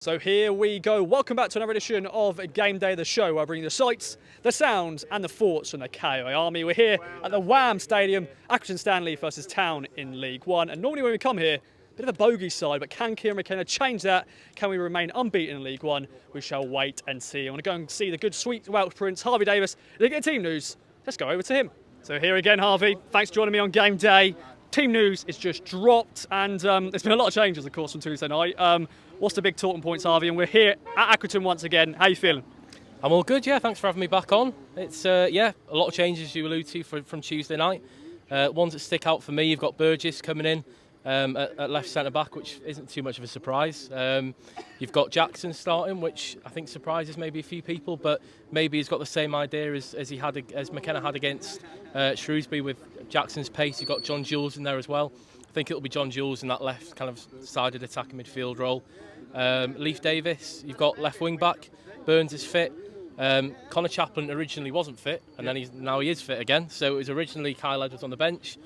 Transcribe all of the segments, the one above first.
So here we go. Welcome back to another edition of Game Day, the show where I bring you the sights, the sounds and the thoughts from the KOA Army. We're here at the Wham Stadium, Accrington Stanley versus Town in League One. And normally when we come here, a bit of a bogey side, but can Kieran McKenna change that? Can we remain unbeaten in League One? We shall wait and see. I want to go and see the good, sweet Welsh Prince, Harvey Davis. Look at team news. Let's go over to him. So here again, Harvey. Thanks for joining me on Game Day. Team news is just dropped, and there's been a lot of changes, of course, from Tuesday night. What's the big talking points, Harvey? And we're here at Accrington once again. How are you feeling? I'm all good, yeah. Thanks for having me back on. It's, a lot of changes you allude to from Tuesday night. Ones that stick out for me, you've got Burgess coming in at left centre-back, which isn't too much of a surprise. You've got Jackson starting, which I think surprises maybe a few people, but maybe he's got the same idea as McKenna had against Shrewsbury with Jackson's pace. You've got John Jules in there as well. I think it'll be John Jules in that left kind of sided attacking midfield role. Leif Davis, you've got left wing back. Burns is fit. Connor Chaplin originally wasn't fit, and then now he is fit again. So it was originally Kyle Edwards on the bench.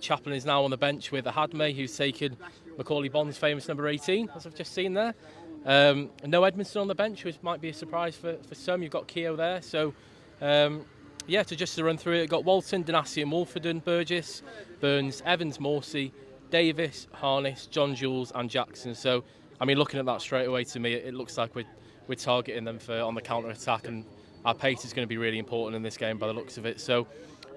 Chaplin is now on the bench with Ahadme, who's taken Macaulay Bond's famous number 18, as I've just seen there. No Edmondson on the bench, which might be a surprise for some. You've got Keogh there. So, just to run through it, you've got Walton, Donassi and Wolforden, Burgess, Burns, Evans, Morsey, Davis, Harness, John Jules and Jackson. So, I mean, looking at that straight away, to me, it looks like we're targeting them on the counter-attack, and our pace is going to be really important in this game by the looks of it. So,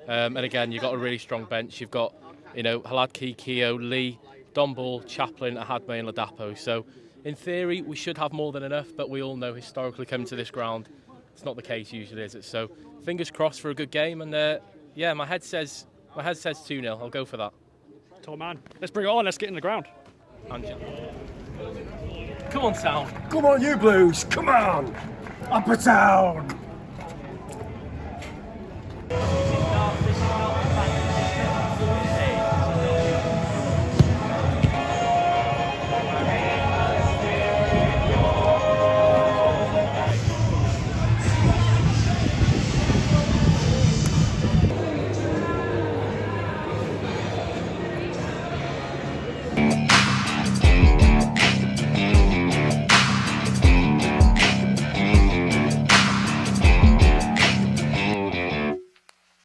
and again, you've got a really strong bench. You've got, Haladki, Keogh, Lee, Don Ball, Chaplin, Ahadme and Ladapo. So, in theory, we should have more than enough, but we all know historically coming to this ground, it's not the case usually, is it? So, fingers crossed for a good game. And my head says 2-0. I'll go for that. Top man. Let's bring it on. Let's get in the ground. Come on, Town. Come on, you Blues. Come on. Upper Town.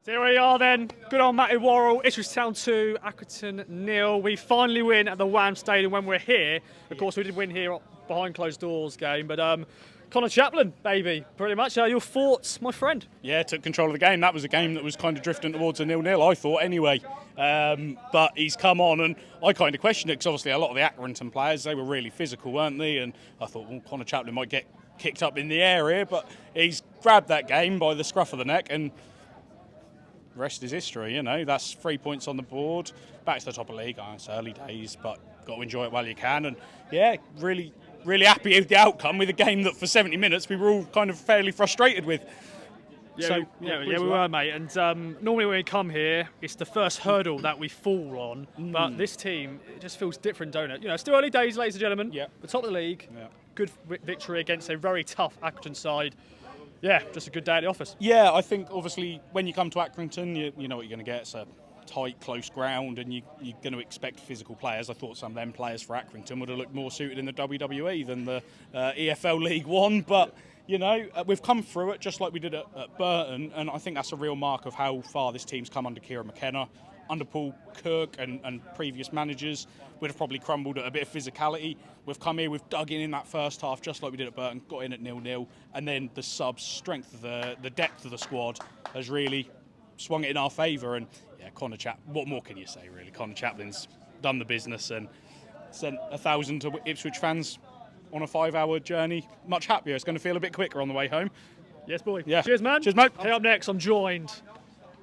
Here we are then. Good old Matty Worrell, Ipswich Town 2, Accrington 0. We finally win at the Wham Stadium when we're here. Of course, we did win here behind closed doors game, but Connor Chaplin, baby, pretty much. Your thoughts, my friend? Yeah, took control of the game. That was a game that was kind of drifting towards a 0-0, I thought, anyway. But he's come on, and I kind of questioned it, because obviously a lot of the Accrington players, they were really physical, weren't they? And I thought, well, Connor Chaplin might get kicked up in the area, but he's grabbed that game by the scruff of the neck, and rest is history, That's 3 points on the board. Back to the top of the league. It's early days, but got to enjoy it while you can. And yeah, really, really happy with the outcome, with a game that for 70 minutes we were all kind of fairly frustrated with. Yeah, we were, mate. And normally when we come here, it's the first hurdle that we fall on. But this team, it just feels different, don't it? Still early days, ladies and gentlemen. Yeah. The top of the league. Yeah. Good victory against a very tough Accrington side. Yeah, just a good day at the office. Yeah, I think obviously when you come to Accrington, you know what you're going to get. It's a tight, close ground, and you're going to expect physical players. I thought some of them players for Accrington would have looked more suited in the WWE than the EFL League One, but we've come through it just like we did at Burton, and I think that's a real mark of how far this team's come under Kieran McKenna. Under Paul Kirk and previous managers would have probably crumbled at a bit of physicality. We've come here, we've dug in that first half just like we did at Burton, got in at 0-0, and then the subs, strength of the depth of the squad has really swung it in our favour. And yeah, Connor Chaplin, what more can you say really? Connor Chaplin's done the business and sent 1,000 to Ipswich fans on a 5-hour journey. Much happier. It's going to feel a bit quicker on the way home. Yes, boy. Yeah. Cheers, man. Cheers, mate. Hey, up next, I'm joined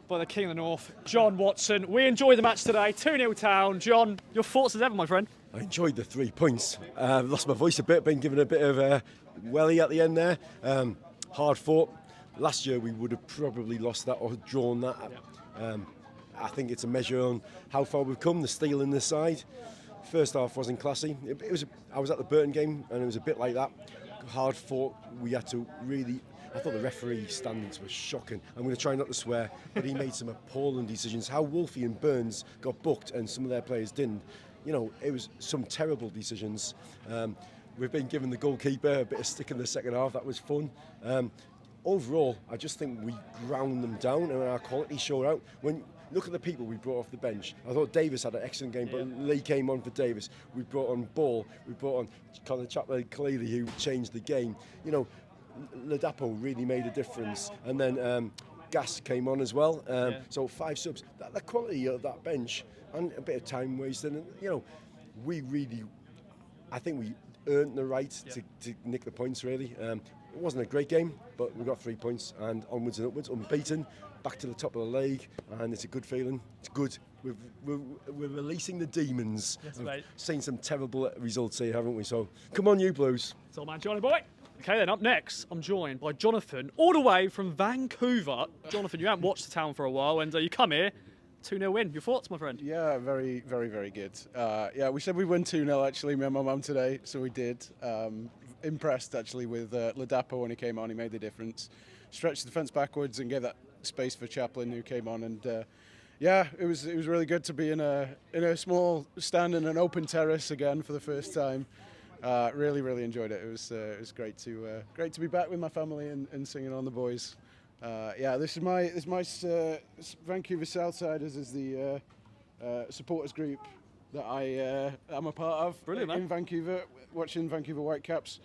by the King of the North, John Watson. We enjoyed the match today, 2-0 Town. John, your thoughts as ever, my friend? I enjoyed the 3 points. Lost my voice a bit, been given a bit of a welly at the end there. Hard fought. Last year we would have probably lost that or drawn that. I think it's a measure on how far we've come, the steel in the side. First half wasn't classy. I was at the Burton game and it was a bit like that. Hard fought. We had to really I thought the referee standings were shocking. I'm going to try not to swear, but he made some appalling decisions. How Wolfie and Burns got booked and some of their players didn't. You know, it was some terrible decisions. we've been giving the goalkeeper a bit of stick in the second half. That was fun. Overall, I just think we ground them down and our quality showed out. When look at the people we brought off the bench. I thought Davis had an excellent game, but Lee came on for Davis. We brought on Ball. We brought on Connor Chaplin-Cleary, who changed the game. You know, Ladapo really made a difference. And then Gas came on as well. So 5 subs. The quality of that bench and a bit of time wasting. And, you know, I think we earned the right to nick the points, really. It wasn't a great game, but we got 3 points and onwards and upwards, unbeaten, back to the top of the league, and it's a good feeling. It's good. We're releasing the demons. Yes, We've mate. seen some terrible results here, haven't we? So come on, you Blues. It's all man, Johnny boy. Okay, then up next, I'm joined by Jonathan, all the way from Vancouver. Jonathan, you haven't watched the town for a while, and you come here, 2-0 win. Your thoughts, my friend? Yeah, very, very, very good. We said we won 2-0 actually, me and my mum today, so we did. Impressed actually with Ladapo when he came on. He made the difference. Stretched the defence backwards and gave that space for Chaplin, who came on. And it was really good to be in a small stand in an open terrace again for the first time. Really, really enjoyed it. It was great to be back with my family and singing on the boys. This is my Vancouver Southsiders is the supporters group that I am a part of. Brilliant, in man. Vancouver, watching Vancouver Whitecaps.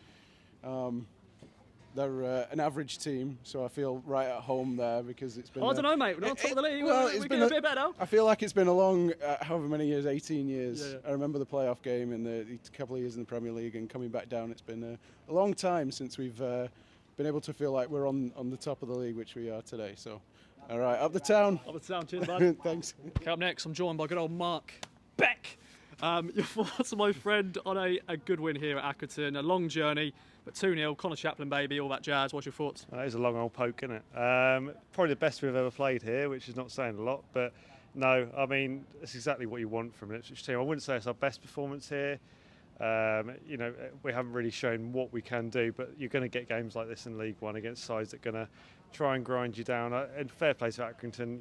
They're an average team, so I feel right at home there because it's been. I don't know, mate. We're not on top of the league. Well, We're getting a bit better now. I feel like it's been a long, however many years, 18 years. Yeah. I remember the playoff game and the couple of years in the Premier League and coming back down. It's been a long time since we've been able to feel like we're on the top of the league, which we are today. So, all right, up the town. Up the town, cheers, bud. Thanks. Okay, up next, I'm joined by good old Mark Beck. Your thoughts, my friend, on a good win here at Accrington. A long journey, but 2-0. Connor Chaplin, baby, all that jazz. What's your thoughts? That is a long old poke, isn't it? Probably the best we've ever played here, which is not saying a lot. But no, I mean, it's exactly what you want from an Ipswich team. I wouldn't say it's our best performance here. We haven't really shown what we can do, but you're going to get games like this in League One against sides that are going to try and grind you down. And fair play to Accrington,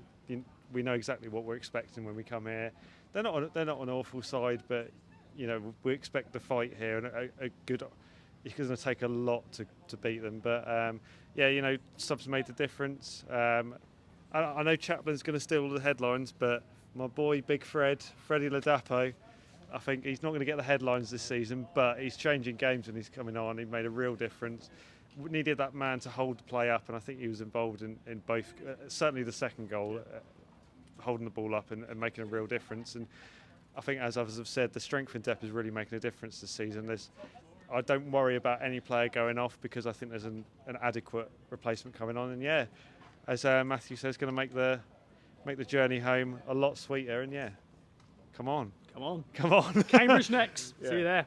we know exactly what we're expecting when we come here. They're not an awful side, but we expect the fight here and a good. It's going to take a lot to beat them, but subs made the difference. I know Chaplin's going to steal all the headlines, but my boy Big Freddie Ladapo, I think he's not going to get the headlines this season, but he's changing games when he's coming on. He made a real difference. We needed that man to hold the play up, and I think he was involved in both. Certainly the second goal. Holding the ball up and making a real difference, and I think, as others have said, the strength and depth is really making a difference this season. I don't worry about any player going off because I think there's an adequate replacement coming on, and as Matthew says, going to make the journey home a lot sweeter. And come on. Cambridge next. Yeah. See you there.